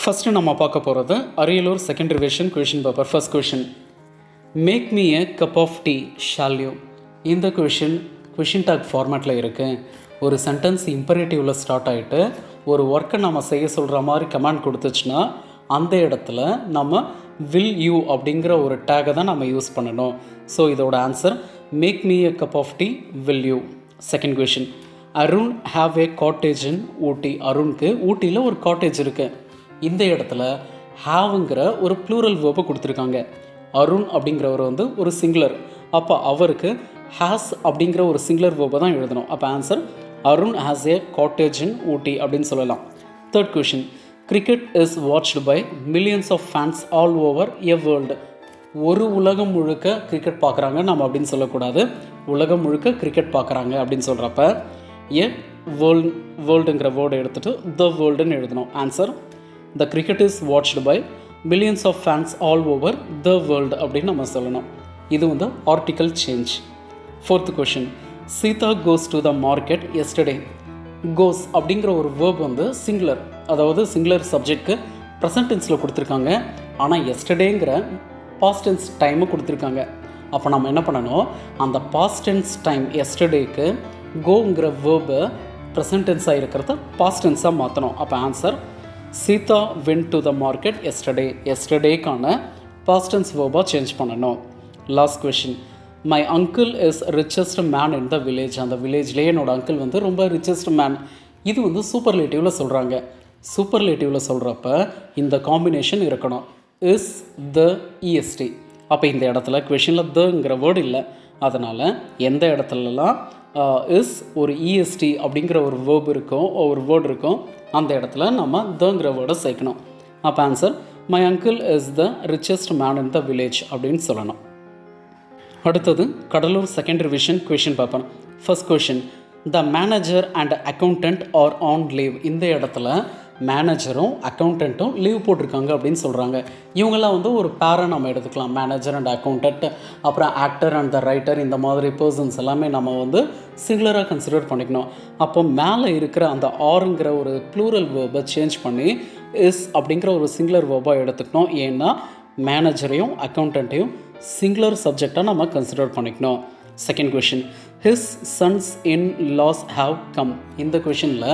First நம்ம பார்க்க போகிறது Ariyalur second revision question paper. First question, make me a cup of tea shall you. இந்த question tag ஃபார்மேட்டில் இருக்குது. ஒரு சென்டென்ஸ் இம்பரேட்டிவில் ஸ்டார்ட் ஆகிட்டு ஒரு ஒர்க்கை நம்ம செய்ய சொல்கிற மாதிரி கமாண்ட் கொடுத்துச்சுன்னா அந்த இடத்துல நம்ம வில் யூ அப்படிங்கிற ஒரு டேகை தான் நம்ம யூஸ் பண்ணணும். ஸோ இதோட answer make me a cup of tea will you. Second question, Arun have a cottage in Ooty. அருணுக்கு ஊட்டியில் ஒரு காட்டேஜ் இருக்குது. இந்த இடத்துல ஹாவுங்கிற ஒரு ப்ளூரல் வேர்பை கொடுத்துருக்காங்க. அருண் அப்படிங்கிறவர் ஒரு சிங்குலர். அப்போ அவருக்கு ஹேஸ் அப்படிங்கிற ஒரு சிங்குலர் வேர்பை தான் எழுதணும். அப்போ answer Arun has a cottage in Ooty அப்படின்னு சொல்லலாம். Third question, cricket is watched by millions of fans all over a world. ஒரு உலகம் முழுக்க கிரிக்கெட் பார்க்குறாங்க நம்ம அப்படின்னு சொல்லக்கூடாது. உலகம் முழுக்க கிரிக்கெட் பார்க்குறாங்க அப்படின்னு சொல்கிறப்ப எ வேர்ல்டுங்கிற வேர்டை எடுத்துகிட்டு த வேர்ல்டுன்னு எழுதணும். Answer the cricket is watched by millions of fans all over the world அப்படின்னு நம்ம சொல்லணும். இது article change. Fourth question, Sita goes to the market yesterday. Goes அப்படிங்கிற ஒரு வேர்ப் சிங்குலர், அதாவது சிங்குலர் சப்ஜெக்ட்க்கு ப்ரெசன்ட் டென்ஸில் கொடுத்துருக்காங்க. ஆனால் எஸ்டர்டேங்கிற பாஸ்ட் டென்ஸ் டைமு கொடுத்துருக்காங்க. அப்போ நம்ம என்ன பண்ணணும், அந்த பாஸ்ட் டென்ஸ் டைம் எஸ்டர்டேக்கு கோங்கிற வேர்பை ப்ரெசன்ட் டென்ஸாக இருக்கிறத பாஸ்ட் டென்ஸாக மாற்றணும். அப்போ answer Sita went to the market yesterday. எஸ்டர்டேக்கான பாஸ்ட் டென்ஸ் வேர்பாக சேஞ்ச் பண்ணணும். Last question, my uncle is richest man in the village. அந்த வில்லேஜ்லேயே என்னோடய அங்கிள் ரொம்ப ரிச்சஸ்ட் மேன். இது சூப்பர்லேட்டிவில் சொல்கிறாங்க. சூப்பர்லேட்டிவில் சொல்கிறப்ப இந்த காம்பினேஷன் இருக்கணும், இஸ் த இஎஸ்டி. அப்போ இந்த இடத்துல கொஷினில் தங்கிற வேர்டு இல்லை. அதனால் எந்த இடத்துலலாம் இஸ் ஒரு இஎஸ்டி அப்படிங்கிற ஒரு வேர்ப் இருக்கும், ஒரு வேர்டு இருக்கும், அந்த இடத்துல நம்ம தங்கிற வேர்டை சேர்க்கணும். அப்போ answer my uncle is the richest man in the village அப்படின்னு சொல்லணும். அடுத்தது Cuddalore second revision question paper. First question, the manager and accountant are on leave. இந்த இடத்துல மேனேஜரும் அக்கௌண்டண்ட்டும் லீவ் போட்டிருக்காங்க அப்படின்னு சொல்கிறாங்க. இவங்கெல்லாம் ஒரு பேரை நம்ம எடுத்துக்கலாம். மேனேஜர் அண்ட் அக்கௌண்டன்ட், அப்புறம் ஆக்டர் அண்ட் த ரைட்டர், இந்த மாதிரி பர்சன்ஸ் எல்லாமே நம்ம சிங்குலராக கன்சிடர் பண்ணிக்கணும். அப்போ மேலே இருக்கிற அந்த ஆருங்கிற ஒரு ப்ளூரல் வேர்பை சேஞ்ச் பண்ணி இஸ் அப்படிங்கிற ஒரு சிங்குலர் வேர்பாக எடுத்துக்கணும். ஏன்னா மேனேஜரையும் அக்கௌண்டண்ட்டையும் சிங்குலர் சப்ஜெக்டாக நம்ம கன்சிடர் பண்ணிக்கணும். Second question, his sons in laws have come. இந்த கொஷினில்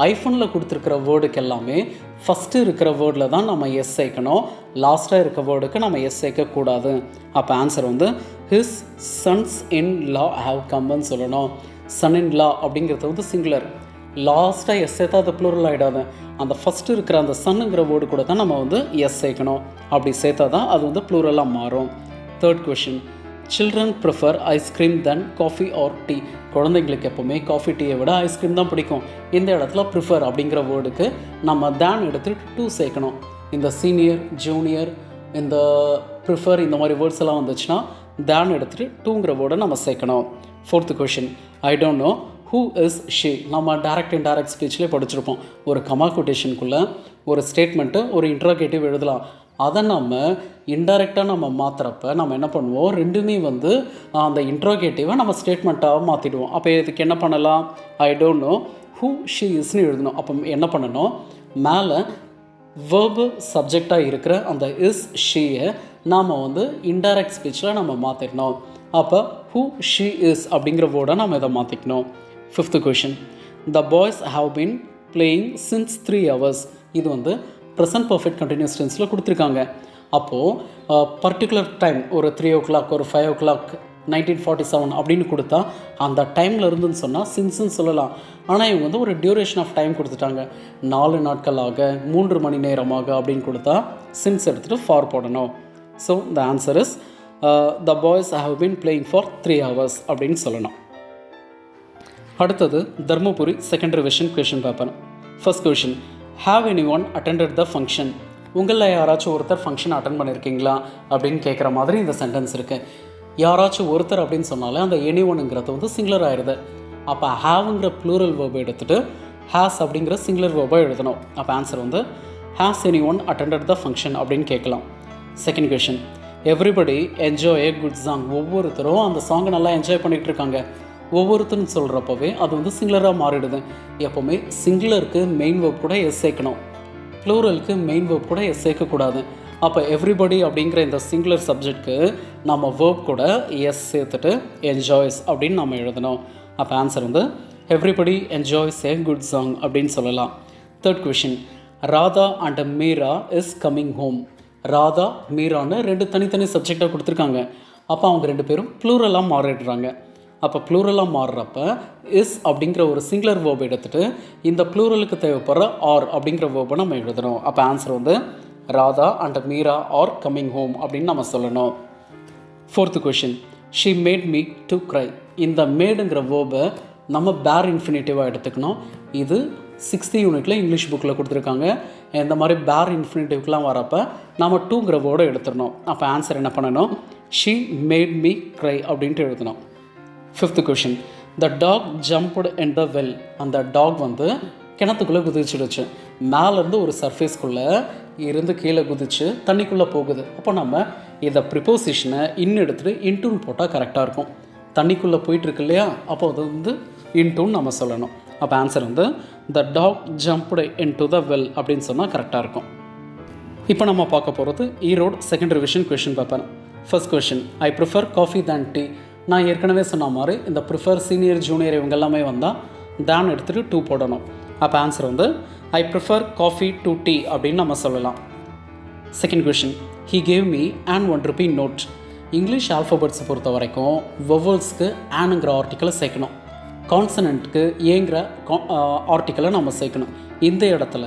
ஐஃபோனில் கொடுத்துருக்கிற வேர்டுக்கு எல்லாமே ஃபஸ்ட்டு இருக்கிற வேர்டில் தான் நம்ம எஸ் சேர்க்கணும். லாஸ்ட்டாக இருக்க வேர்டுக்கு நம்ம எஸ் சேர்க்கக்கூடாது. அப்போ answer his sons in law have கம்னு சொல்லணும். சன் இன் லா அப்படிங்கிறது சிங்குலர். லாஸ்ட்டாக எஸ் சேர்த்தா அது ப்ளூரல் ஆகிடாது. அந்த ஃபஸ்ட்டு இருக்கிற அந்த சன்னுங்கிற வேர்டு கூட தான் நம்ம எஸ் சேர்க்கணும். அப்படி சேர்த்தா தான் அது ப்ளூரலாக மாறும். Third question, children prefer ice cream then coffee or tea. குழந்தைங்களுக்கு எப்போவுமே காஃபி டீயை விட ஐஸ்கிரீம் தான் பிடிக்கும். இந்த இடத்துல ப்ரிஃபர் அப்படிங்கிற வேர்டுக்கு நம்ம தேன் எடுத்துகிட்டு டூ சேர்க்கணும். இந்த சீனியர், ஜூனியர், இந்த ப்ரிஃபர், இந்த மாதிரி வேர்ட்ஸ் எல்லாம் வந்துச்சுன்னா தேன் எடுத்துகிட்டு டூங்கிற வேர்டை நம்ம சேர்க்கணும். Fourth question, I don't know who is she. நம்ம டைரக்ட் இன்டைரக்ட் ஸ்பீச்லேயே படிச்சிருப்போம். ஒரு கமா கொட்டேஷனுக்குள்ளே ஒரு ஸ்டேட்மெண்ட்டு, ஒரு இன்ட்ராகேட்டிவ் எழுதலாம். அதை நம்ம இன்டைரக்டாக நம்ம மாற்றுறப்ப நம்ம என்ன பண்ணுவோம், ரெண்டுமே அந்த இன்ட்ரோகேட்டிவை நம்ம ஸ்டேட்மெண்ட்டாக மாற்றிடுவோம். அப்போ இதுக்கு என்ன பண்ணலாம், I don't know who she இஸ்ன்னு எழுதணும். அப்போ என்ன பண்ணணும், மேலே வேர்பு சப்ஜெக்டாக இருக்கிற அந்த இஸ் ஷீயை நாம் இன்டைரக்ட் ஸ்பீச்சில் நம்ம மாற்றிடணும். அப்போ ஹூ ஷீ இஸ் அப்படிங்கிற வேர்டை நம்ம இதை மாற்றிக்கணும். Fifth question, the boys have been playing since 3 hours. இது ப்ரெசன்ட் பர்ஃபெக்ட் கண்டினியூஸ் டென்ஸில் கொடுத்துருக்காங்க. அப்போது பர்டிகுலர் டைம் ஒரு 3 o'clock, ஒரு 5 o'clock, 1947 அப்படின்னு கொடுத்தா அந்த டைமில் இருந்துன்னு சொன்னால் சின்ஸ்ன்னு சொல்லலாம். ஆனால் இவங்க ஒரு டியூரேஷன் ஆஃப் டைம் கொடுத்துட்டாங்க. 4 நாட்களாக, 3 மணி நேரமாக அப்படின்னு கொடுத்தா சின்ஸ் எடுத்துகிட்டு ஃபார் போடணும். So the answer is the boys have been playing for 3 hours அப்படின்னு சொல்லணும். அடுத்தது Dharmapuri second revision question paper. First question, have any one attended the function. உங்களில் யாராச்சும் ஒருத்தர் ஃபங்க்ஷன் அட்டன் பண்ணியிருக்கீங்களா அப்படின்னு கேட்குற மாதிரி இந்த சென்டென்ஸ் இருக்குது. யாராச்சும் ஒருத்தர் அப்படின்னு சொன்னாலே அந்த எனி ஒன்னுங்கிறது சிங்குலர் ஆயிடுது. அப்போ ஹாவுங்கிற ப்ளூரல் வேர்பை எடுத்துகிட்டு ஹேஸ் அப்படிங்கிற சிங்குலர் வேர்பாக எழுதணும். அப்போ answer has anyone attended the function அப்படின்னு கேட்கலாம். செகண்ட் கொஷின், எவ்ரிபடி என்ஜாய் ஏ குட் சாங். ஒவ்வொருத்தரும் அந்த சாங்கை நல்லா என்ஜாய் பண்ணிகிட்டு இருக்காங்க. ஒவ்வொருத்தரும் சொல்கிறப்பவே அது சிங்குலராக மாறிடுது. எப்போவுமே சிங்குலருக்கு மெயின் வேர்ப் கூட எஸ் சேர்க்கணும். ப்ளூரலுக்கு மெயின் வேர்ப் கூட எஸ் சேர்க்கக்கூடாது. அப்போ எவ்ரிபடி அப்படிங்கிற இந்த சிங்குலர் சப்ஜெக்ட்க்கு நம்ம வேர்ப் கூட எஸ் சேர்த்துட்டு என்ஜாய்ஸ் அப்படின்னு நம்ம எழுதணும். அப்போ ஆன்சர் வந்து everybody enjoys a good song அப்படின்னு சொல்லலாம். Third question, Radha and Meera is coming home. Radha மீரான்னு 2 தனித்தனி சப்ஜெக்டாக கொடுத்துருக்காங்க. அப்போ அவங்க 2 பேரும் ப்ளூரலாக மாறிடுறாங்க. அப்போ ப்ளூரலாக மாறுறப்ப இஸ் அப்படிங்கிற ஒரு சிங்குலர் வேர்ப் எடுத்துகிட்டு இந்த ப்ளூரலுக்கு தேவைப்படுற ஆர் அப்படிங்கிற வேர்பை நம்ம எழுதணும். அப்போ ஆன்சர் வந்து Radha and Meera are coming home அப்படின்னு நம்ம சொல்லணும். Fourth question, she mat me to cry. இந்த மேடுங்கிற வேர்பை நம்ம பேர் இன்ஃபினிட்டிவாக எடுத்துக்கணும். இது 6th யூனிட்டில் இங்கிலீஷ் புக்கில் கொடுத்துருக்காங்க. இந்த மாதிரி பேர் இன்ஃபினிட்டிவ்க்கெலாம் வரப்போ நம்ம டூங்கிற வேர்டை எடுத்துடணும். அப்போ ஆன்சர் என்ன பண்ணணும், ஷீ மேட் மீ க்ரை அப்படின்ட்டு எழுதணும். Fifth question, the dog jumped in the well. அந்த டாக் வந்து கிணத்துக்குள்ளே குதிச்சிடுச்சு. மேலேருந்து ஒரு சர்ஃபேஸ்க்குள்ளே இருந்து கீழே குதிச்சு தண்ணிக்குள்ளே போகுது. அப்போ நம்ம இதை ப்ரிப்போசிஷனை எடுத்துகிட்டு இன்டூன் போட்டால் கரெக்டாக இருக்கும். தண்ணிக்குள்ளே போயிட்டுருக்கு இல்லையா, அப்போ அது வந்து இன்டூன் நம்ம சொல்லணும். அப்போ ஆன்சர் வந்து the dog jumped into the well அப்படின்னு சொன்னால் கரெக்டாக இருக்கும். இப்போ நம்ம பார்க்க போகிறது Erode second revision question paper. First question, I prefer coffee than tea. நான் ஏற்கனவே சொன்ன மாதிரி இந்த ப்ரிஃபர் சீனியர் ஜூனியர் இவங்க எல்லாமே வந்தால் தேன் எடுத்துகிட்டு டூ போடணும். அப்போ ஆன்சர் வந்து I prefer coffee to tea அப்படின்னு நம்ம சொல்லலாம். Second question, he gave me and ₹1 note. English ஆல்ஃபபெட்ஸை பொறுத்த வரைக்கும் வொவல்ஸ்க்கு ஆனுங்கிற ஆர்டிக்கலை சேர்க்கணும், கான்சனண்ட்டுக்கு ஏங்கிற ஆர்டிக்கலை நம்ம சேர்க்கணும். இந்த இடத்துல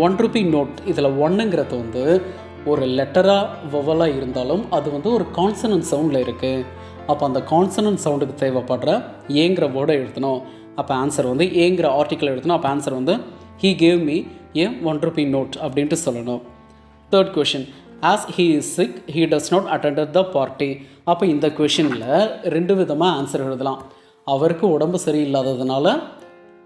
₹1 நோட், இதில் ஒன்றுங்கிறது வந்து ஒரு லெட்டராக வொவலாக இருந்தாலும் அது வந்து ஒரு கான்சனன்ட் சவுண்டில் இருக்குது. அப்போ அந்த கான்சனன்ட் சவுண்டுக்கு தேவைப்படுற ஏங்கிற வேர்டை எழுதணும். அப்போ ஆன்சர் வந்து ஏங்கிற ஆர்டிக்கல் எழுதணும். அப்போ ஆன்சர் வந்து he gave me a ₹1 note அப்படின்ட்டு சொல்லணும். Third question, as he is sick he does not attended the party. அப்போ இந்த கொஷினில் 2 விதமாக ஆன்சர் எழுதலாம். அவருக்கு உடம்பு சரியில்லாததுனால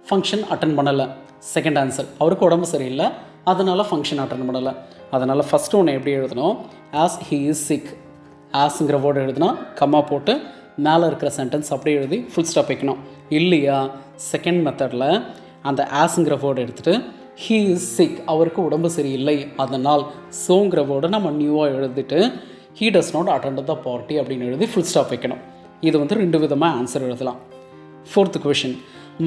ஃபங்க்ஷன் அட்டன் பண்ணலை. செகண்ட் ஆன்சர், அவருக்கு உடம்பு சரியில்லை அதனால் ஃபங்க்ஷன் அட்டன் பண்ணலை. அதனால் ஃபஸ்ட்டு ஒன்று எப்படி எழுதணும், ஆஸ் ஹீ இஸ் சிக், ஆஸுங்கிற வேர்டு எழுதுனா கம்மா போட்டு மேலே இருக்கிற சென்டென்ஸ் அப்படியே எழுதி ஃபுல் ஸ்டாப் வைக்கணும். இல்லையா செகண்ட் மெத்தடில் அந்த ஆஸுங்கிற வேர்டு எடுத்துகிட்டு ஹீ இஸ் சிக், அவருக்கு உடம்பு சரியில்லை அதனால் சோங்கிற வேர்டை நம்ம நியூவாக எழுதிட்டு he does not attend the party அப்படின்னு எழுதி ஃபுல் ஸ்டாப் வைக்கணும். இது வந்து 2 விதமாக ஆன்சர் எழுதலாம். Fourth question,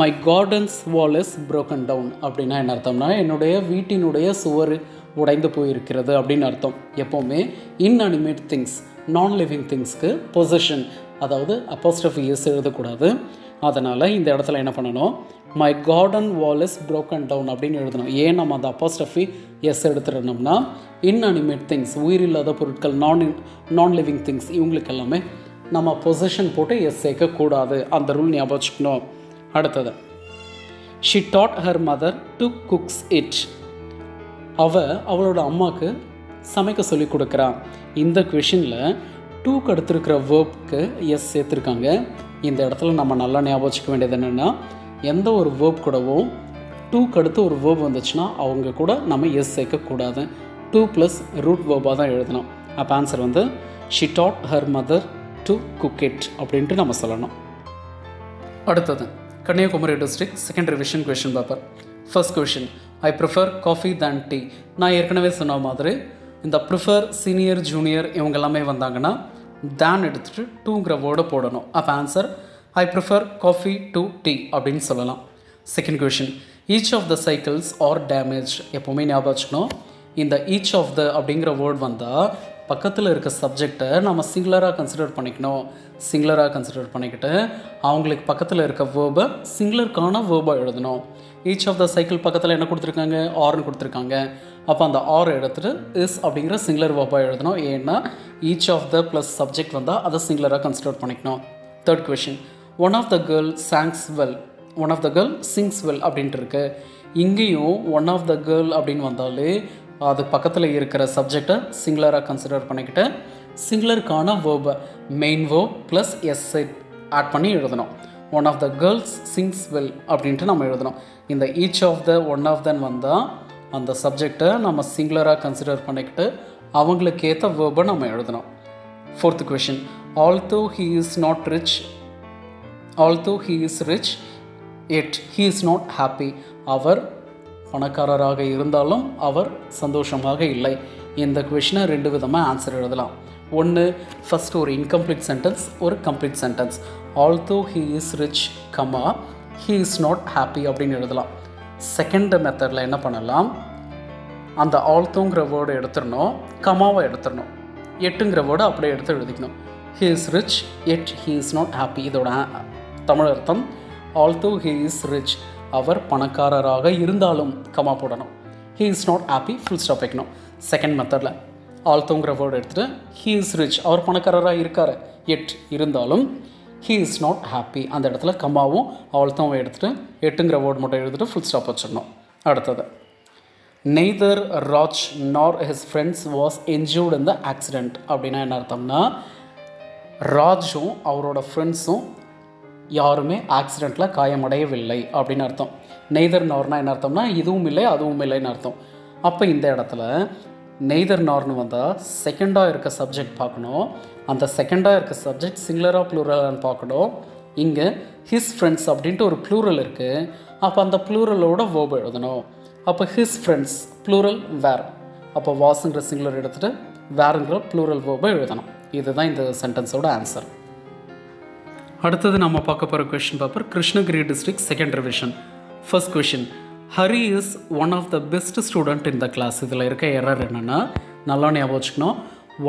my garden's wall is broken down அப்படின்னா என்ன அர்த்தம்னா என்னுடைய வீட்டினுடைய சுவர் உடைந்து போயிருக்கிறது அப்படின்னு அர்த்தம். எப்போவுமே இன்அனிமேட் திங்ஸ், நான் லிவிங் திங்ஸ்க்கு பொசிஷன், அதாவது அப்போஸ்ட்ரோஃபி எஸ் எழுதக்கூடாது. அதனால் இந்த இடத்துல என்ன பண்ணணும், my garden wall is broken down அப்படின்னு எழுதணும். ஏன் நம்ம அந்த அப்போஸ்ட்ரோஃபி எஸ் எடுத்துடணும்னா இன்அனிமேட் திங்ஸ், உயிரில்லாத பொருட்கள், நான் லிவிங் திங்ஸ் இவங்களுக்கு எல்லாமே நம்ம பொசிஷன் போட்டு எஸ் சேர்க்கக்கூடாது. அந்த ரூல் ஞாபகம் வச்சுக்கணும். அடுத்தது, she taught her mother to cooks it. அவளோட அம்மாவுக்கு சமைக்க சொல்லி கொடுக்குறான். இந்த கொஷினில் டூக்கு அடுத்திருக்கிற வேர்ப்க்கு எஸ் சேர்த்துருக்காங்க. இந்த இடத்துல நம்ம நல்லா ஞாபகம் வச்சுக்க வேண்டியது என்னென்னா, எந்த ஒரு வேர்ப் கூடவும் டூக்கு அடுத்து ஒரு வேர்ப் வந்துச்சுன்னா அவங்க கூட நம்ம எஸ் சேர்க்கக்கூடாது. 2 + ரூட் வேர்பாக தான் எழுதணும். அப்போ ஆன்சர் வந்து she taught her mother to cook it அப்படின்ட்டு நம்ம சொல்லணும். அடுத்தது, Kanyakumari district second revision question paper. First question, I prefer coffee than tea. நான் ஏற்கனவே சொன்ன மாதிரி இந்த ப்ரிஃபர் சீனியர் ஜூனியர் இவங்க எல்லாமே வந்தாங்கன்னா தேன் எடுத்துகிட்டு டூங்கிற வேர்டை போடணும். அப்போ answer I prefer coffee to tea அப்படின்னு சொல்லலாம். Second question, each of the cycles are damage. எப்போவுமே ஞாபகம் வச்சுக்கணும், இந்த ஈச் ஆஃப் த அப்படிங்கிற வேர்ட் வந்தால் பக்கத்தில் இருக்க சப்ஜெக்டை நம்ம சிங்குலராக கன்சிடர் பண்ணிக்கணும். சிங்குலராக கன்சிடர் பண்ணிக்கிட்டு அவங்களுக்கு பக்கத்தில் இருக்க வேர்பை சிங்குலருக்கான வேர்பாக எழுதணும். ஈச் ஆஃப் த சைக்கிள் பக்கத்தில் என்ன கொடுத்துருக்காங்க, ஆர்னு கொடுத்துருக்காங்க. அப்போ அந்த ஆர் எடுத்துகிட்டு இஸ் அப்படிங்கிற சிங்குலர் வேர்பாக எழுதணும். ஏன்னா each of the plus subject வந்தால் அதை சிங்குலராக கன்சிடர் பண்ணிக்கணும். Third question, one of the girl songs well, one of the girl sings well அப்படின்ட்டு இருக்கு. இங்கேயும் ஒன் ஆஃப் த கேர்ள் அப்படின்னு வந்தாலே அது பக்கத்தில் இருக்கிற சப்ஜெக்டை சிங்குலராக கன்சிடர் பண்ணிக்கிட்டு சிங்குலருக்கான வேர்பை main verb plus S add பண்ணி எழுதணும். One of the girls sings well அப்படின்ட்டு நம்ம எழுதணும். இந்த each of the one of தன் வந்தால் அந்த சப்ஜெக்டை நம்ம சிங்குலராக கன்சிடர் பண்ணிக்கிட்டு அவங்களுக்கு ஏற்ற வேர்பை நம்ம எழுதணும். Fourth question, although he is not rich, although he is rich yet he is not happy. அவர் பணக்காரராக இருந்தாலும் அவர் சந்தோஷமாக இல்லை. இந்த கொஷினை 2 விதமாக ஆன்சர் எழுதலாம். ஒன்று, ஃபஸ்ட்டு ஒரு இன்கம்ப்ளீட் சென்டென்ஸ், ஒரு complete sentence. Although he is rich, comma he is not happy அப்படின்னு எழுதலாம். செகண்ட் மெத்தடில் என்ன பண்ணலாம், அந்த ஆல்தோங்கிற வேர்டை எடுத்துடணும், கமாவை எடுத்துடணும், எட்டுங்கிற வேர்டை அப்படியே எடுத்து எழுதிக்கணும். He is rich yet he is not happy. இதோட தமிழ் அர்த்தம், ஆல்தோ ஹீ இஸ் ரிச், அவர் பணக்காரராக இருந்தாலும் கமா போடணும். He is not happy, full stop வைக்கணும். செகண்ட் மெத்தடில் ஆல்தோங்கிற வேர்டு எடுத்துகிட்டு ஹீ இஸ் ரிச், அவர் பணக்காரராக இருக்கார், எட் இருந்தாலும் ஹீ இஸ் நாட் ஹாப்பி, அந்த இடத்துல கமாவும் ஆல்தோவும் எடுத்துகிட்டு எட்டுங்கிற வேர்டு மட்டும் எடுத்துகிட்டு ஃபுல் ஸ்டாப் வச்சிடணும். அடுத்தது, நெய்தர் ராஜ் நார் his friends was injured in the accident அப்படின்னா என்ன அர்த்தம்னா, ராஜும் அவரோட ஃப்ரெண்ட்ஸும் யாருமே ஆக்சிடெண்ட்டில் காயமடையவில்லை அப்படின்னு அர்த்தம். நெய்தர் நார்னா என்ன அர்த்தம்னா, இதுவும் இல்லை அதுவும் இல்லைன்னு அர்த்தம். அப்போ இந்த இடத்துல நெய்தர் நார்னு வந்தால் செகண்டாக இருக்க சப்ஜெக்ட் பார்க்கணும். அந்த செகண்டாக இருக்க சப்ஜெக்ட் சிங்குலராக ப்ளூரல்னு பார்க்கணும். இங்கே ஹிஸ் ஃப்ரெண்ட்ஸ் அப்படின்ட்டு ஒரு ப்ளூரல் இருக்குது. அப்போ அந்த ப்ளூரலோட வேர்ப் எழுதணும். அப்போ ஹிஸ் ஃப்ரெண்ட்ஸ் ப்ளூரல் வேர், அப்போ வாஸுங்கிற சிங்குலர் எடுத்துகிட்டு வேறுங்கிற ப்ளூரல் வேர்பை எழுதணும். இதுதான் இந்த சென்டென்ஸோட ஆன்சர். அடுத்தது நம்ம பார்க்க போகிற question paper Krishnagiri district second revision. First question, Hari is one of the best student in the class. இதில் இருக்க எரர் என்னென்னா, நல்லா ஞாபகம் வச்சுக்கணும்,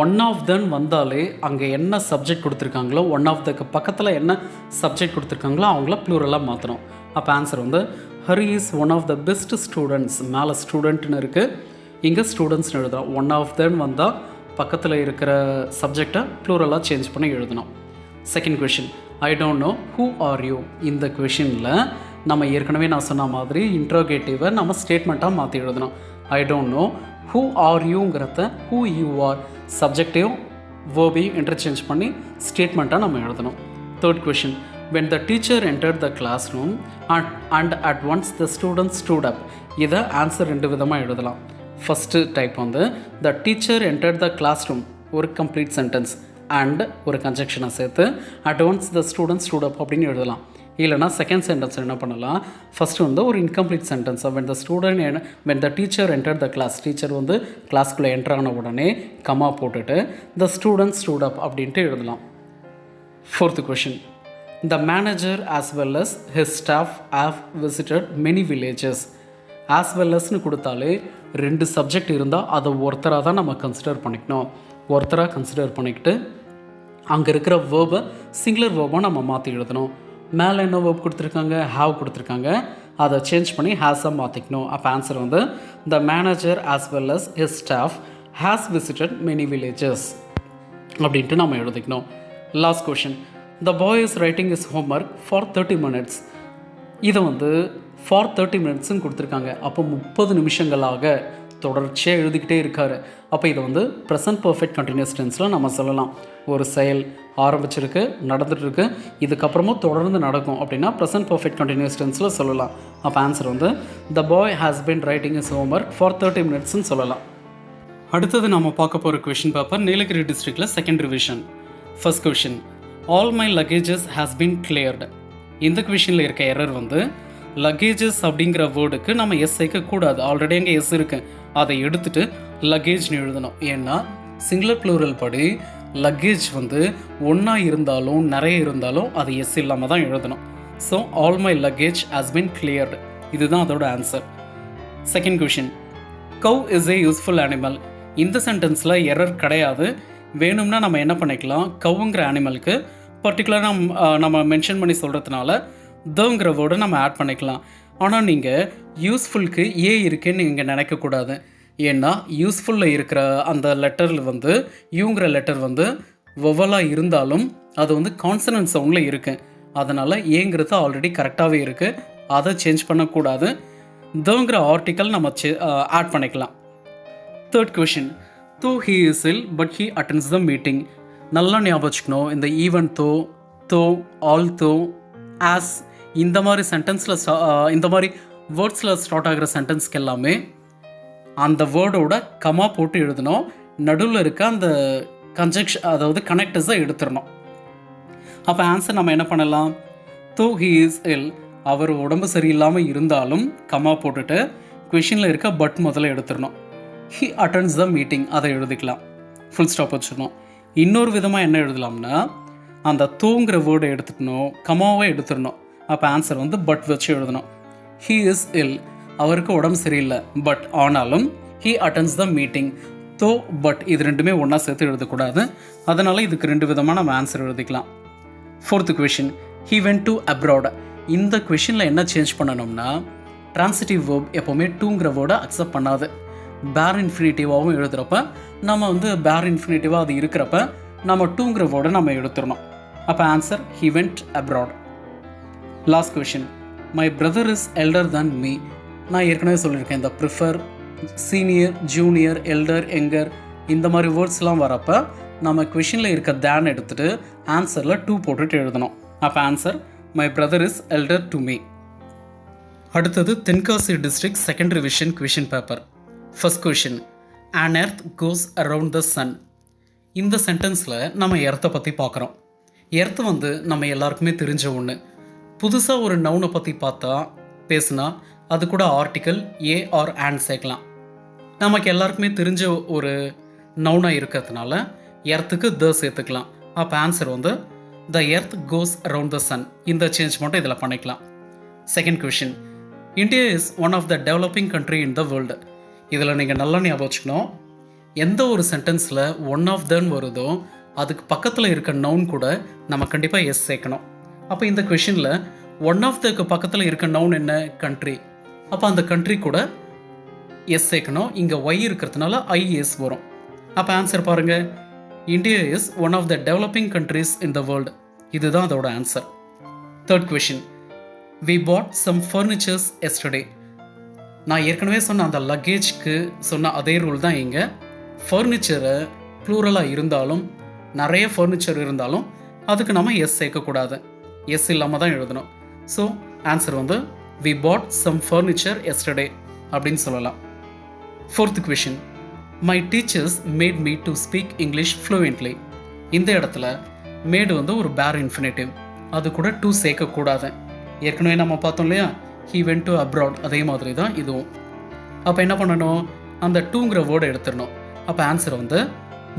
ஒன் ஆஃப் தன் வந்தாலே அங்கே என்ன சப்ஜெக்ட் கொடுத்துருக்காங்களோ, ஒன் ஆஃப் தக்கு பக்கத்தில் என்ன சப்ஜெக்ட் கொடுத்துருக்காங்களோ அவங்கள ப்ளூரலாக மாற்றணும். அப்போ ஆன்சர் வந்து Hari is one of the best students. மேலே ஸ்டூடெண்ட்னு இருக்குது, இங்கே ஸ்டூடெண்ட்ஸ்னு எழுதுகிறோம். ஒன் ஆஃப் தன் வந்தால் பக்கத்தில் இருக்கிற சப்ஜெக்டை ப்ளூரலாக சேஞ்ச் பண்ணி எழுதணும். Second question, I don't know who are you. இந்த கொஷினில் நம்ம ஏற்கனவே நான் சொன்ன மாதிரி இன்ட்ரோகேட்டிவை நம்ம ஸ்டேட்மெண்ட்டாக மாற்றி எழுதணும். I don't know who are யூங்கிறத ஹூ யூ ஆர் சப்ஜெக்டையும் வேர்பையும் இன்டர்சேஞ்ச் பண்ணி ஸ்டேட்மெண்ட்டாக நம்ம எழுதணும். Third question, when the teacher entered the classroom and at once the students stood up. இதை ஆன்சர் 2 விதமாக எழுதலாம். ஃபஸ்ட்டு டைப் வந்து the teacher entered the classroom, ஒரு கம்ப்ளீட் சென்டென்ஸ், அண்ட் ஒரு கன்ஜெக்ஷனை சேர்த்து at once the students stood up அப்படின்னு எழுதலாம். இல்லைனா செகண்ட் சென்டென்ஸ் என்ன பண்ணலாம், ஃபஸ்ட்டு வந்து ஒரு incomplete sentence, when the teacher entered the class, teacher வந்து கிளாஸ்க்குள்ளே என்டர் ஆன உடனே கமா போட்டுட்டு the students stood up அப்படின்ட்டு எழுதலாம். Fourth question, the manager as well as his staff have visited many villages. as well asனு கொடுத்தாலே 2 subject இருந்தால் அதை ஒருத்தராக தான் நம்ம கன்சிடர் பண்ணிக்கணும். ஒருத்தராக கன்சிடர் பண்ணிக்கிட்டு அங்கே இருக்கிற வேர்பை சிங்குலர் வேர்பாக நம்ம மாற்றி எழுதணும். மேலே என்ன வேர்ப் கொடுத்துருக்காங்க, ஹாவ் கொடுத்துருக்காங்க, அதை சேஞ்ச் பண்ணி ஹேஸாக மாற்றிக்கணும். அப்போ ஆன்சர் வந்து the manager as well as his staff has visited many villages அப்படின்ட்டு நம்ம எழுதிக்கணும். Last question, the boy is writing his homework for 30 minutes. இதை வந்து ஃபார் 30 மினிட்ஸ்ன்னு கொடுத்துருக்காங்க. அப்போ 30 நிமிஷங்களாக தொடர்ச்சியாக எழுதிக்கிட்டே இருக்கார். அப்போ இதை வந்து ப்ரெசன்ட் பர்ஃபெக்ட் கண்டினியூஸ் டென்ஸில் நம்ம சொல்லலாம். ஒரு செயல் ஆரம்பிச்சிருக்கு, நடந்துகிட்ருக்கு, இதுக்கப்புறமும் தொடர்ந்து நடக்கும் அப்படின்னா ப்ரெசன்ட் பர்ஃபெக்ட் கண்டினியூஸ் டென்ஸில் சொல்லலாம். அப்போ ஆன்சர் வந்து the boy has been writing his homework for 30 minutesன்னு சொல்லலாம். அடுத்தது நம்ம பார்க்க போகிற கொஷின் பேப்பர் நீலகிரி டிஸ்ட்ரிக்டில் second revision. First question, all my luggages has been cleared. இந்த கொஷினில் இருக்க எரர் வந்து லக்கேஜஸ் அப்படிங்கிற வேர்டுக்கு நம்ம எஸ் சேர்க்கக்கூடாது. ஆல்ரெடி அங்கே எஸ் இருக்கு, அதை எடுத்துகிட்டு லக்கேஜ்னு எழுதணும். ஏன்னா சிங்குலர் ப்ளூரல் படி லக்கேஜ் வந்து ஒன்றா இருந்தாலும் நிறைய இருந்தாலும் அது எஸ் இல்லாமல் தான் எழுதணும். So all my luggage has been cleared, இதுதான் அதோட answer. Second question, cow is a useful animal. இந்த சென்டென்ஸில் எரர் கிடையாது. வேணும்னா நம்ம என்ன பண்ணிக்கலாம், கவுங்கிற அனிமலுக்கு பர்டிகுலராக நம்ம மென்ஷன் பண்ணி சொல்கிறதுனால தங்கிற வேர்டை நம்ம ஆட் பண்ணிக்கலாம். ஆனால் நீங்கள் யூஸ்ஃபுல்க்கு ஏ இருக்குன்னு நீங்கள் நினைக்கக்கூடாது. ஏன்னா யூஸ்ஃபுல்லில் இருக்கிற அந்த லெட்டரில் வந்து யூங்கிற லெட்டர் வந்து வவலாக இருந்தாலும் அது வந்து கான்சனன்ட் சவுண்டில் இருக்குது. அதனால் ஏங்கிறது ஆல்ரெடி கரெக்டாகவே இருக்குது, அதை சேஞ்ச் பண்ணக்கூடாது. தங்கிற ஆர்டிக்கல் நம்ம ஆட் பண்ணிக்கலாம். Third question, though he is ill but he attends the meeting. நல்லா ஞாபகம் வச்சுக்கணும், இந்த ஈவன் தோ ஆல் தோ ஆஸ் இந்த மாதிரி சென்டென்ஸில் இந்த மாதிரி வேர்ட்ஸில் ஸ்டார்ட் ஆகிற சென்டென்ஸ்க்கு எல்லாமே அந்த வேர்டோட கமா போட்டு எழுதணும். நடுவில் இருக்க அந்த கன்ஜெக்ஷன் அதாவது கனெக்டர்ஸை எடுத்துடணும். அப்போ ஆன்சர் நம்ம என்ன பண்ணலாம், தோ ஹீ இஸ் இல், அவர் உடம்பு சரியில்லாமல் இருந்தாலும் கமா போட்டுட்டு கொஷினில் இருக்க பட் முதல்ல எடுத்துடணும். ஹி அட்டெண்ட்ஸ் த மீட்டிங் அதை எழுதிக்கலாம், ஃபுல் ஸ்டாப் வச்சிடணும். இன்னொரு விதமாக என்ன எழுதலாம்னா அந்த தூங்குற வேர்டை எடுத்துக்கணும், கமாவை எடுத்துடணும். அப்போ ஆன்சர் வந்து பட் வச்சு எழுதணும். ஹீ இஸ் இல், அவருக்கு உடம்பு சரியில்லை, பட் ஆனாலும் he attends the meeting. Though but இது ரெண்டுமே ஒன்றா சேர்த்து எழுதக்கூடாது. அதனால் இதுக்கு ரெண்டு விதமாக நம்ம ஆன்சர் எழுதிக்கலாம். Fourth question, he went to abroad. இந்த கொஷினில் என்ன சேஞ்ச் பண்ணணும்னா ட்ரான்சிட்டிவ் வேர்ப் எப்போவுமே டூங்கிற வேர்டை அக்செப்ட் பண்ணாது. பேர் இன்ஃபினிட்டிவாகவும் எழுதுகிறப்ப நம்ம வந்து பேர் இன்ஃபினிட்டிவாக அது இருக்கிறப்ப நம்ம டூங்கிற வேர்டை நம்ம எடுத்துடணும். அப்போ answer he vent abroad. Last question, my brother is elder than me. நான் ஏற்கனவே சொல்லியிருக்கேன், இந்த ப்ரிஃபர், சீனியர், ஜூனியர், எல்டர், எங்கர் இந்த மாதிரி வேர்ட்ஸ்லாம் வரப்போ நம்ம கொஷினில் இருக்க தேன் எடுத்துகிட்டு ஆன்சரில் 2 போட்டுட்டு எழுதணும். அப்போ answer my brother is elder to me. அடுத்தது Tenkasi district second revision question paper. First question, an earth goes around the sun. இந்த சென்டென்ஸில் நம்ம எர்த்தை பற்றி பார்க்குறோம். எர்த்து வந்து நம்ம எல்லாருக்குமே தெரிஞ்ச ஒன்று. புதுசாக ஒரு நவுனை பற்றி பேசுனா அது கூட ஆர்டிக்கல் ஏ ஆர் ஆன் சேர்க்கலாம். நமக்கு எல்லாருக்குமே தெரிஞ்ச ஒரு நவுனாக இருக்கிறதுனால எர்த்துக்கு த சேர்த்துக்கலாம். அப்போ ஆன்சர் வந்து the earth goes around the sun. இந்த சேஞ்ச் மட்டும் இதில் பண்ணிக்கலாம். Second question, India is one of the developing country in the world. இதில் நீங்கள் நல்லா ஞாபகம் வச்சுக்கணும், எந்த ஒரு சென்டென்ஸில் ஒன் ஆஃப் தன்னு வருதோ அதுக்கு பக்கத்தில் இருக்க நவுன் கூட நம்ம கண்டிப்பாக எஸ் சேர்க்கணும். அப்போ இந்த கொஷினில் ஒன் ஆஃப் தக்கு பக்கத்தில் இருக்க நவுன் என்ன? கண்ட்ரி. அப்போ அந்த கண்ட்ரி கூட எஸ் சேர்க்கணும். இங்கே ஒய் இருக்கிறதுனால ஐஎஸ் வரும். அப்போ ஆன்சர் பாருங்கள், India is one of the developing countries in the world. இதுதான் அதோட answer. Third question, we bought some furnitures yesterday. நான் ஏற்கனவே சொன்ன அந்த லக்கேஜ்க்கு சொன்ன அதே ரூல் தான் இங்கே. ஃபர்னிச்சரை ப்ளூரலாக இருந்தாலும் நிறைய ஃபர்னிச்சர் இருந்தாலும் அதுக்கு நம்ம எஸ் சேர்க்கக்கூடாது, எஸ் இல்லாமல் தான் எழுதணும். ஸோ ஆன்சர் வந்து we bought some furniture yesterday அப்படின்னு சொல்லலாம். Fourth question, my teachers made me to speak English fluently. இந்த இடத்துல மேடு வந்து ஒரு பேர் இன்ஃபினிட்டிவ், அது கூட டூ சேர்க்கக்கூடாது. ஏற்கனவே நம்ம பார்த்தோம் இல்லையா, ஹீ வென்ட் டு அப்ராட், அதே மாதிரி தான் இதுவும். அப்போ என்ன பண்ணணும், அந்த டூங்கிற வேர்டை எடுத்துடணும். அப்போ ஆன்சர் வந்து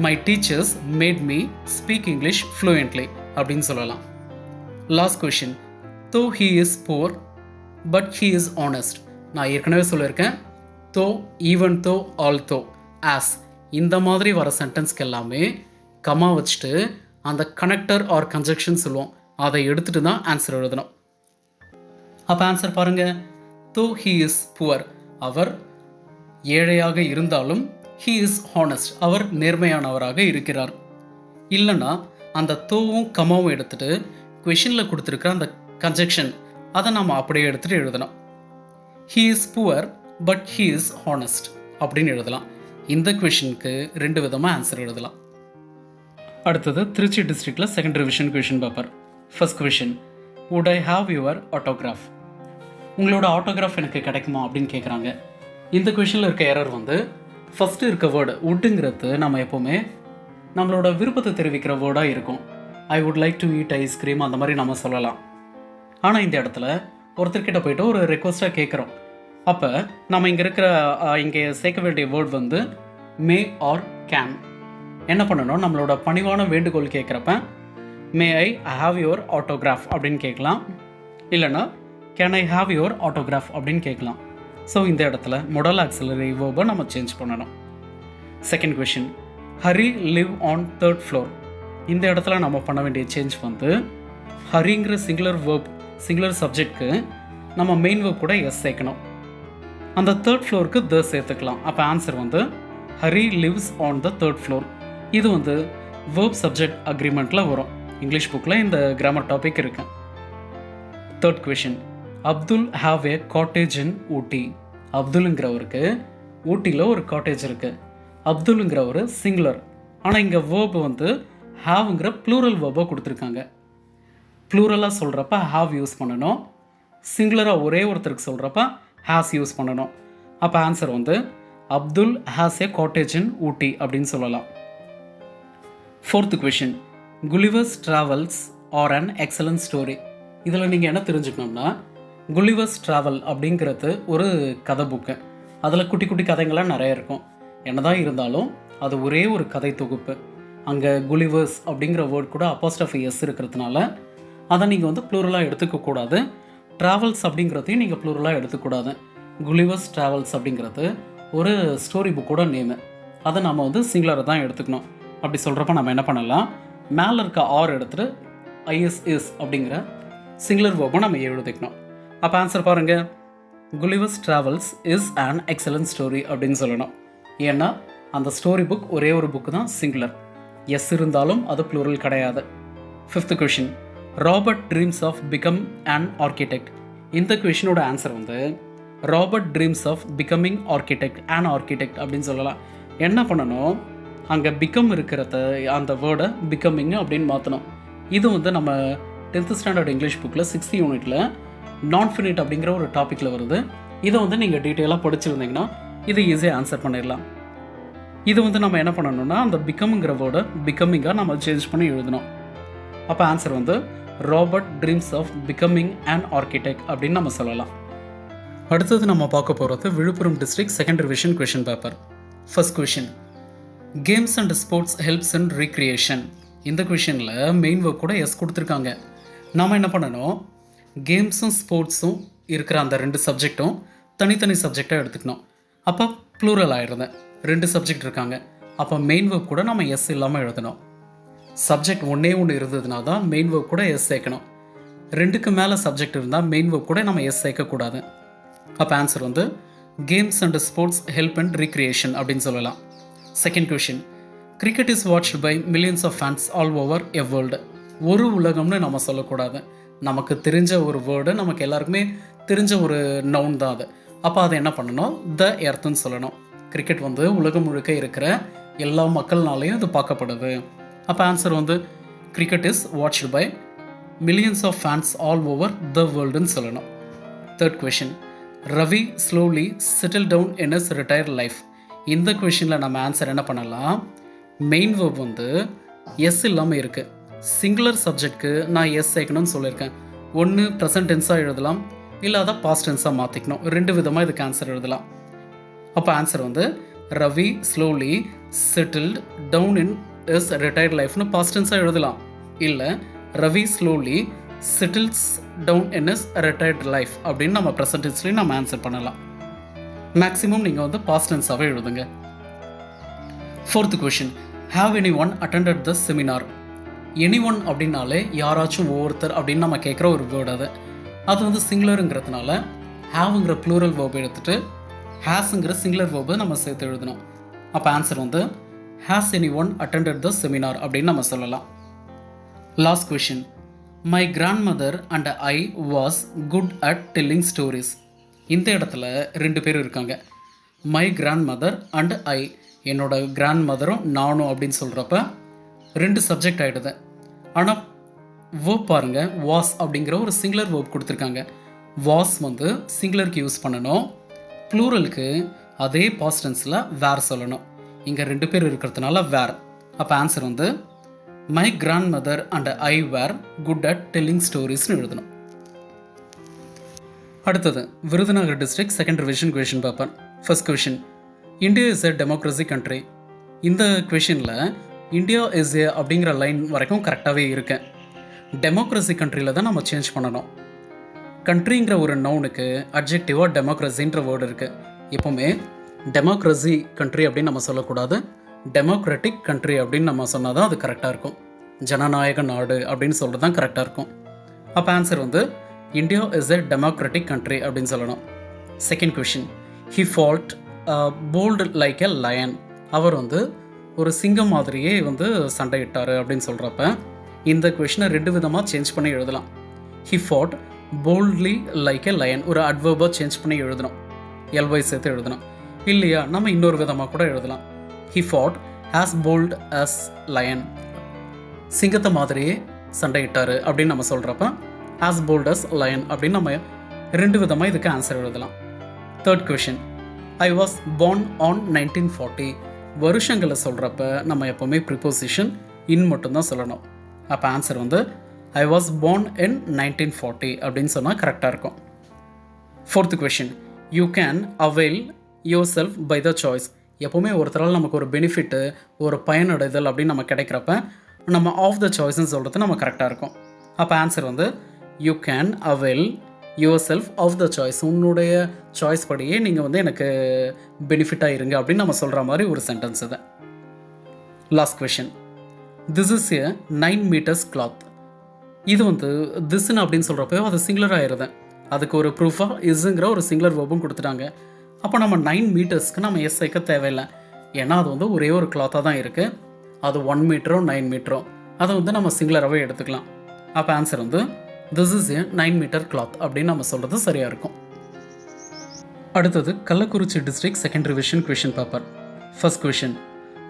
my teachers made me speak English fluently அப்படின்னு சொல்லலாம். Last question, though he is poor but he is honest. நான் ஏற்கனவே சொல்லியிருக்கேன், தோ, ஈவன் தோ, ஆல் தோ, ஆஸ் இந்த மாதிரி வர சென்டென்ஸ்க்கு எல்லாமே கமா வச்சுட்டு அந்த கனெக்டர் ஆர் கன்ஜெக்ஷன் சொல்லுவோம், அதை எடுத்துகிட்டு தான் ஆன்சர் எழுதணும். அப்போ ஆன்சர் பாருங்கள், தோ ஹீ இஸ் புவர், அவர் ஏழையாக இருந்தாலும் ஹீ இஸ் ஹானஸ்ட், அவர் நேர்மையானவராக இருக்கிறார். இல்லைன்னா அந்த தோவும் கமாவும் எடுத்துகிட்டு கொஷினில் கொடுத்துருக்க அந்த கன்ஜெக்ஷன் அதை நம்ம அப்படியே எடுத்துகிட்டு எழுதணும். He is poor but he is honest அப்படின்னு எழுதலாம். இந்த கொஷினுக்கு ரெண்டு விதமாக ஆன்சர் எழுதலாம். அடுத்தது திருச்சி டிஸ்ட்ரிக்டில் second revision question paper. First question, would I have your autograph. உங்களோட ஆட்டோகிராஃப் எனக்கு கிடைக்குமா அப்படின்னு கேட்குறாங்க. இந்த கொஷினில் இருக்க எரர் வந்து ஃபஸ்ட்டு இருக்க வேர்டு வுட்டுங்கிறது நம்ம எப்போவுமே நம்மளோட விருப்பத்தை தெரிவிக்கிற வேர்டாக இருக்கும். I would like to eat ice cream அந்த மாதிரி நம்ம சொல்லலாம். ஆனால் இந்த இடத்துல ஒருத்தர்கிட்ட போய்ட்டு ஒரு ரெக்வஸ்ட்டாக கேட்குறோம். அப்போ நம்ம இங்கே சேர்க்க வேண்டிய வேர்ட் வந்து மே ஆர் கேன். என்ன பண்ணணும், நம்மளோட பணிவான வேண்டுகோள் கேட்குறப்ப மே ஐ ஹாவ் யுவர் ஆட்டோகிராஃப் அப்படின்னு கேட்கலாம், இல்லைனா can I have your autograph அப்படின்னு கேட்கலாம். ஸோ இந்த இடத்துல மொடல் ஆக்சிலரி வேர்பை நம்ம சேஞ்ச் பண்ணணும். Second question, Hari live on third floor. இந்த இடத்துல நம்ம பண்ண வேண்டிய சேஞ்ச் வந்து ஹரிங்கிற சிங்குலர் வேர்ப், சிங்குலர் சப்ஜெக்ட்க்கு நம்ம மெயின் வேர்ப் கூட எஸ் சேர்க்கணும். அந்த தேர்ட் ஃப்ளோருக்கு த சேர்த்துக்கலாம். அப்போ ஆன்சர் வந்து Hari lives on the third floor. இது வந்து வேர்ப் சப்ஜெக்ட் அக்ரிமெண்ட்டில் வரும். இங்கிலீஷ் புக்கில் இந்த கிராமர் டாபிக் இருக்கு. Third question, Abdul have a cottage in Ooty. அப்துலுங்கிறவருக்கு ஊட்டியில் ஒரு காட்டேஜ் இருக்குது. அப்துலுங்கிற ஒரு சிங்குலர், ஆனால் இங்கே வேர்பு வந்து ஹாவ்ங்கிற ப்ளூரல் வேர்பை கொடுத்துருக்காங்க. ப்ளூரலாக சொல்கிறப்ப ஹாவ் யூஸ் பண்ணணும், சிங்குலராக ஒரே ஒருத்தருக்கு சொல்கிறப்ப ஹாஸ் யூஸ் பண்ணணும். அப்போ ஆன்சர் வந்து Abdul has a cottage in Ooty அப்படின்னு சொல்லலாம். Fourth question, Gulliver's Travels are an excellent story. இதில் நீங்கள் என்ன தெரிஞ்சுக்கணும்னா, குலிவர்ஸ் ட்ராவல் அப்படிங்கிறது ஒரு கதை புக்கு. அதில் குட்டி குட்டி கதைங்கள்லாம் நிறைய இருக்கும். என்னதான் இருந்தாலும் அது ஒரே ஒரு கதை தொகுப்பு. அங்கே குலிவர்ஸ் அப்படிங்கிற வேர்ட் கூட அப்போஸ்ட்ரோஃபி எஸ் இருக்கிறதுனால அதை நீங்கள் வந்து ப்ளூரலாக எடுத்துக்கக்கூடாது. ட்ராவல்ஸ் அப்படிங்கிறதையும் நீங்கள் ப்ளூரலாக எடுத்துக்கூடாது. குலிவர்ஸ் ட்ராவல்ஸ் அப்படிங்கிறது ஒரு ஸ்டோரி புக்கோட நேமு. அதை நம்ம வந்து சிங்குலரை தான் எடுத்துக்கணும். அப்படி சொல்கிறப்ப நம்ம என்ன பண்ணலாம், மேலே இருக்க ஆர் எடுத்துகிட்டு ஐஎஸ்எஸ் அப்படிங்கிற சிங்குலர் வேர்பை நம்ம எழுதிக்கணும். அப்போ ஆன்சர் பாருங்கள், Gulliver's Travels is an excellent story அப்படின்னு சொல்லணும். ஏன்னா அந்த ஸ்டோரி புக் ஒரே ஒரு புக்கு தான் சிங்குலர். எஸ் இருந்தாலும் அது ப்ளூரல் கிடையாது. 5th question, Robert dreams of become an architect. இந்த கொஷினோட ஆன்சர் வந்து Robert dreams of becoming architect an architect அப்படின்னு சொல்லலாம். என்ன பண்ணணும், அங்கே பிகம் இருக்கிறத அந்த வேர்டை பிகமிங் அப்படின்னு மாற்றணும். இது வந்து நம்ம 10th ஸ்டாண்டர்ட் இங்கிலீஷ் புக்கில் 6th யூனிட்டில் நான் ஃபினிட் அப்படிங்கிற ஒரு டாப்பிக்கில் வருது. இதை வந்து நீங்கள் டீட்டெயிலாக படிச்சிருந்தீங்கன்னா இது ஈஸியாக ஆன்சர் பண்ணிடலாம். இது வந்து நம்ம என்ன பண்ணணும்னா அந்த பிகம்ங்கிற வேர்டை பிகமிங்காக நம்ம சேஞ்ச் பண்ணி எழுதணும். அப்போ ஆன்சர் வந்து Robert dreams of becoming an architect அப்படின்னு நம்ம சொல்லலாம். அடுத்தது நம்ம பார்க்க போகிறது Villupuram district second revision question paper. First question, games and sports helps in recreation. இந்த கொஷினில் மெயின் ஒர்க் கூட எஸ் கொடுத்துருக்காங்க. நாம் என்ன பண்ணணும், கேம்ஸும் ஸ்போர்ட்ஸும் இருக்கிற அந்த 2 சப்ஜெக்டும் தனித்தனி சப்ஜெக்டாக எடுத்துக்கணும். அப்போ ப்ளூரல் ஆகிடுது. 2 சப்ஜெக்ட் இருக்காங்க. அப்போ மெயின் ஒர்க் கூட நம்ம எஸ் இல்லாமல் எழுதணும். சப்ஜெக்ட் ஒன்றே இருந்ததுனா தான் மெயின் ஒர்க் கூட எஸ் சேர்க்கணும். 2க்கு மேலே சப்ஜெக்ட் இருந்தால் மெயின் ஒர்க் கூட நம்ம எஸ் சேர்க்கக்கூடாது. அப்போ ஆன்சர் வந்து games and sports help and recreation அப்படின்னு சொல்லலாம். Second question, cricket is watched by millions of fans all over a world. ஒரு உலகம்னு நம்ம சொல்லக்கூடாது. நமக்கு தெரிஞ்ச ஒரு வேர்டு, நமக்கு எல்லாருக்குமே தெரிஞ்ச ஒரு நவுன் தான் அது. அப்போ அதை என்ன பண்ணணும், த எர்த்துன்னு சொல்லணும். கிரிக்கெட் வந்து உலகம் முழுக்க இருக்கிற எல்லா மக்கள்னாலையும் இது பார்க்கப்படுது. அப்போ ஆன்சர் வந்து cricket is watched by millions of fans all over the வேர்ல்டுன்னு சொல்லணும். Third question, Ravi slowly settle down in his retired life. இந்த கொஷினில் நம்ம ஆன்சர் என்ன பண்ணலாம், மெயின் வேர்ப் வந்து எஸ் இல்லாமல் இருக்குது. சிங்குலர் சப்ஜெக்ட்க்கு நான் எஸ் சேர்க்கணும்னு சொல்லியிருக்கேன். ஒன்று ப்ரெசன்ட் டென்ஸாக எழுதலாம், இல்லை அதை பாஸ்ட் டென்ஸாக மாற்றிக்கணும். 2 விதமாக இதுக்கு ஆன்சர் எழுதலாம். அப்போ ஆன்சர் வந்து Ravi slowly settled down in his retired லைஃப்னு பாஸ்ட் டென்ஸாக எழுதலாம். இல்லை Ravi slowly settles down in his retired life அப்படின்னு நம்ம ப்ரெசன்ட் டென்ஸ்லேயும் நம்ம ஆன்சர் பண்ணலாம். மேக்ஸிமம் நீங்கள் வந்து பாஸ்ட் டென்ஸாகவே எழுதுங்க. Fourth question, have any one attended the seminar. Any one அப்படின்னாலே யாராச்சும் ஒவ்வொருத்தர் அப்படின்னு நம்ம கேட்குற ஒரு வேர்டு. அது வந்து சிங்குலருங்கிறதுனால ஹாவ்ங்கிற ப்ளூரல் வேர்பை எடுத்துகிட்டு ஹேஸுங்கிற சிங்குலர் வேர்பை நம்ம சேர்த்து எழுதணும். அப்போ ஆன்சர் வந்து has anyone attended the seminar அப்படின்னு நம்ம சொல்லலாம். Last question, my grandmother and I was good at telling stories. இந்த இடத்துல 2 பேர் இருக்காங்க. My grandmother and I, என்னோட கிராண்ட் மதரும் நானும் அப்படின்னு சொல்கிறப்ப 2 சப்ஜெக்ட் ஆகிடுது. ஆனால் வேர்ப் பாருங்கள், வாஸ் அப்படிங்கிற ஒரு சிங்குலர் வேர்ப் கொடுத்துருக்காங்க. வாஸ் வந்து சிங்குலருக்கு யூஸ் பண்ணணும், ப்ளூரலுக்கு அதே பாஸ்ட் டென்ஸில் வேர் சொல்லணும். இங்கே 2 பேர் இருக்கிறதுனால வேர். அப்போ ஆன்சர் வந்து my grandmother and I were good at telling ஸ்டோரிஸ்னு எழுதணும். அடுத்தது Virudhunagar district second revision question paper. First question, India is a democracy country. இந்த கொஷினில் இந்தியா இஸ் ஏ அப்படிங்கிற லைன் வரைக்கும் கரெக்டாகவே இருக்கேன். டெமோக்ரஸி கண்ட்ரியில் தான் நம்ம சேஞ்ச் பண்ணணும். கண்ட்ரிங்கிற ஒரு நவுனுக்கு அட்ஜெக்டிவாக டெமோக்ரஸின்ற வேர்டு இருக்குது. எப்போவுமே டெமோக்ரஸி கண்ட்ரி அப்படின்னு நம்ம சொல்லக்கூடாது, டெமோக்ராட்டிக் கண்ட்ரி அப்படின்னு நம்ம சொன்னால் தான் அது கரெக்டாக இருக்கும். ஜனநாயக நாடு அப்படின்னு சொல்கிறது தான் கரெக்டாக இருக்கும். அப்போ ஆன்சர் வந்து India is a democratic country அப்படின்னு சொல்லணும். Second question, he fought bold like a lion. அவர் வந்து ஒரு சிங்கம் மாதிரியே வந்து சண்டையிட்டார் அப்படின்னு சொல்கிறப்ப இந்த கொஷினை 2 விதமாக சேஞ்ச் பண்ணி எழுதலாம். He fought boldly like a lion ஒரு அட்வர்பாக சேஞ்ச் பண்ணி எழுதணும், எல்வை சேர்த்து எழுதணும். இல்லையா நம்ம இன்னொரு விதமாக கூட எழுதலாம். He fought as bold as lion, சிங்கத்தை மாதிரியே சண்டையிட்டார் அப்படின்னு நம்ம சொல்கிறப்ப ஆஸ் போல்ட் அஸ் லயன் அப்படின்னு நம்ம 2 விதமாக இதுக்கு ஆன்சர் எழுதலாம். Third question, I was born on 1940. வருஷங்களை சொல்கிறப்ப நம்ம எப்போவுமே ப்ரிப்போசிஷன் இன் மட்டும்தான் சொல்லணும். அப்போ ஆன்சர் வந்து ஐ வாஸ் born in 1940 அப்படின்னு சொன்னால் கரெக்டாக இருக்கும். Fourth question, you can avail yourself by the choice. எப்போவுமே ஒருத்தரால் நமக்கு ஒரு பெனிஃபிட்டு, ஒரு பயனடைதல் அப்படின்னு நம்ம கிடைக்கிறப்ப நம்ம ஆஃப் த சாய்ஸ்ன்னு சொல்கிறது நம்ம கரெக்டாக இருக்கும். அப்போ ஆன்சர் வந்து you can avail yourself of the choice. உன்னுடைய சாய்ஸ் படியே நீங்கள் வந்து எனக்கு பெனிஃபிட்டாக இருங்க அப்படின்னு நம்ம சொல்கிற மாதிரி ஒரு சென்டென்ஸ் இது. Last question. This is a 9 meters cloth. இது வந்து திஸ்ன்னு அப்படின்னு சொல்கிறப்போ அது சிங்குலர் ஆயிடுது. அதுக்கு ஒரு ப்ரூஃபாக இஸ்ங்கிற ஒரு சிங்குலர் வேர்பும் கொடுத்துட்டாங்க. அப்போ நம்ம 9 மீட்டர்ஸ்க்கு நம்ம எஸ் வைக்க தேவையில்லை. ஏன்னா அது வந்து ஒரே ஒரு கிளாத்தாக தான் இருக்குது. அது 1 மீட்டரோ 9 மீட்டரோ அதை வந்து நம்ம சிங்குலராகவே எடுத்துக்கலாம். அப்போ ஆன்சர் வந்து this is a 9 meter cloth அப்படின்னு நம்ம சொல்கிறது சரியாக இருக்கும். அடுத்தது Kallakurichi district second revision question paper. First question.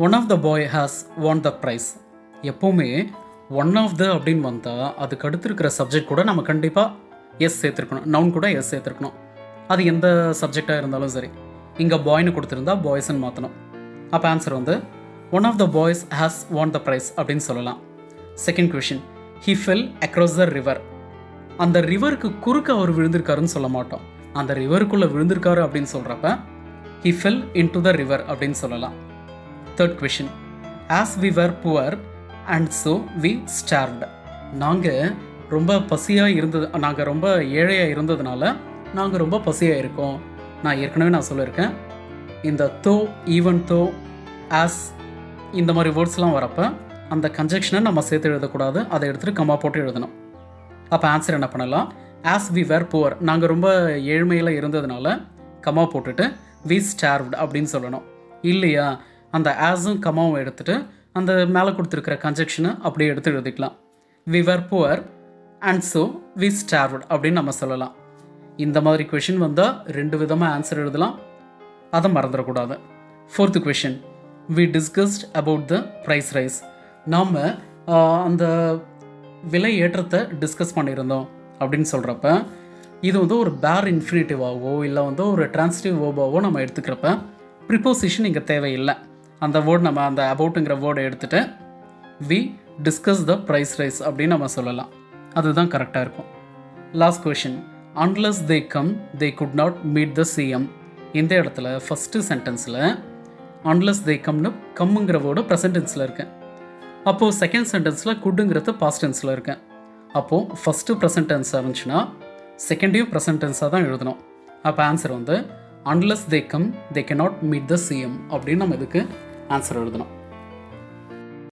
One of the boy has won the prize. எப்போவுமே ஒன் ஆஃப் த அப்படின்னு வந்தால் அதுக்கு அடுத்து இருக்கிற சப்ஜெக்ட் கூட நம்ம கண்டிப்பாக எஸ் சேர்த்துருக்கணும். நவுன் கூட எஸ் சேர்த்துருக்கணும். அது எந்த சப்ஜெக்டாக இருந்தாலும் சரி. இங்கே பாய்னு கொடுத்துருந்தா பாய்ஸ்ன்னு மாற்றணும். அப்போ ஆன்சர் வந்து one of the boys has won the prize அப்படின்னு சொல்லலாம். Second question. He fell across the river. அந்த ரிவருக்கு குறுக்க அவர் விழுந்திருக்காருன்னு சொல்ல மாட்டோம். அந்த ரிவருக்குள்ளே விழுந்திருக்காரு அப்படின்னு சொல்கிறப்ப he fell into the river அப்படின்னு சொல்லலாம். Third question. As we were poor and so we starved. நாங்கள் ரொம்ப பசியாக இருந்தது, நாங்கள் ரொம்ப ஏழையாக இருந்ததுனால நாங்கள் ரொம்ப பசியாக இருக்கோம். நான் ஏற்கனவே சொல்லியிருக்கேன், இந்த தோ, ஈவன் தோ, ஆஸ் இந்த மாதிரி வேர்ட்ஸ்லாம் வரப்போ அந்த கன்ஜெக்ஷனை நம்ம சேர்த்து எழுதக்கூடாது. அதை எடுத்துகிட்டு கம்மா போட்டு எழுதணும். அப்போ ஆன்சர் என்ன பண்ணலாம்? ஆஸ் வி வேர் புவர், நாங்கள் ரொம்ப ஏழ்மையில் இருந்ததுனால கம்மா போட்டுட்டு வி ஸ்டார்வ்ட் அப்படின்னு சொல்லணும். இல்லையா அந்த ஆஸும் கம்மாவும் எடுத்துகிட்டு அந்த மேலே கொடுத்துருக்கிற கன்ஜெக்ஷனை அப்படியே எடுத்து எழுதிக்கலாம். We were poor and so we starved அப்படின்னு நம்ம சொல்லலாம். இந்த மாதிரி கொஷின் வந்தால் 2 விதமாக ஆன்சர் எழுதலாம். அதை மறந்துடக்கூடாது. Fourth question. We discussed about the price rise. நாம் அந்த விலை ஏற்றத்தை டிஸ்கஸ் பண்ணியிருந்தோம் அப்படின்னு சொல்கிறப்ப இது வந்து ஒரு பேர் இன்ஃபினிட்டிவாகவோ இல்லை வந்து ஒரு டிரான்சிட்டிவ் வேர்பாவோ நம்ம எடுத்துக்கிறப்ப ப்ரிப்போசிஷன் இங்கே தேவையில்லை. அந்த வேர்ட் நம்ம அந்த அபவுட்டுங்கிற வேர்டை எடுத்துகிட்டு we discuss the price rise அப்படின்னு நம்ம சொல்லலாம். அதுதான் கரெக்டாக இருக்கும். Last question. Unless they come they could not meet the CM. இந்த இடத்துல ஃபஸ்ட்டு சென்டென்ஸில் அன்லஸ் தே கம்னு கம்முங்கிற வேர்டு ப்ரெசன்ட் டென்ஸில் இருக்கேன். அப்போது செகண்ட் சென்டென்ஸில் குட்டுங்கிறது பாஸ்ட் டென்ஸில் இருக்கேன். அப்போது ஃபஸ்ட்டு ப்ரெசன்ட் டென்ஸாக இருந்துச்சுன்னா செகண்டையும் ப்ரெசன்ட் டென்ஸாக தான் எழுதணும். அப்போ ஆன்சர் வந்து unless they come they cannot meet the CM அப்படின்னு நம்ம இதுக்கு ஆன்சர் எழுதணும்.